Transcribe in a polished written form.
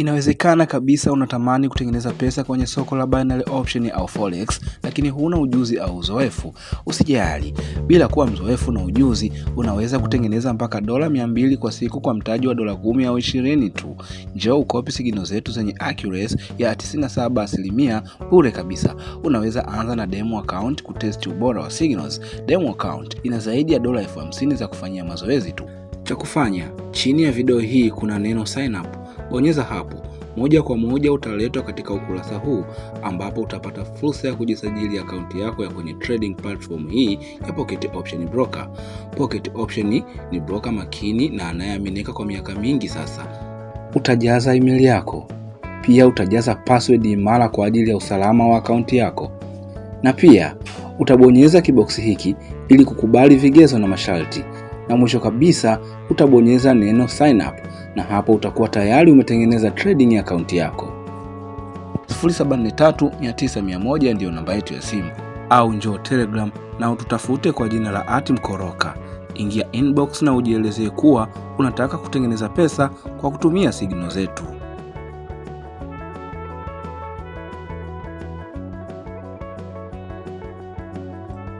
Inawezekana kabisa unatamani kutengeneza pesa kwenye soko la binary option au forex, lakini huna ujuzi au uzoefu. Usijali, bila kuwa mzoefu na ujuzi, unaweza kutengeneza mpaka $200 kwa siku kwa mtaji wa $10 au 20 tu. Njoo ukopi signal zetu zenye accuracy ya 97% bure kabisa. Unaweza anza na demo account kutest ubora wa signals. Demo account ina zaidi ya $50,000 za kufanyia mazoezi tu. Cha kufanya, chini ya video hii kuna neno sign up. Bonyeza hapo. Moja kwa moja utaletwa katika ukurasa huu ambapo utapata fursa ya kujisajili akaunti yako ya kwenye trading platform hii ya Pocket Option Broker. Pocket Option ni broker makini na anayeaminika kwa miaka mingi sasa. Utajaza email yako. Pia utajaza password imara kwa ajili ya usalama wa akaunti yako. Na pia utabonyeza kiboksi hiki ili kukubali vigezo na masharti. Na mwisho kabisa utabonyeza neno sign up, na hapo utakuwa tayari umetengeneza trading account yako. 0743900100 ndio namba yetu ya simu, au njoo Telegram na ututafute kwa jina la @mkoroka. Ingia inbox na ujielezee kuwa unataka kutengeneza pesa kwa kutumia signal zetu.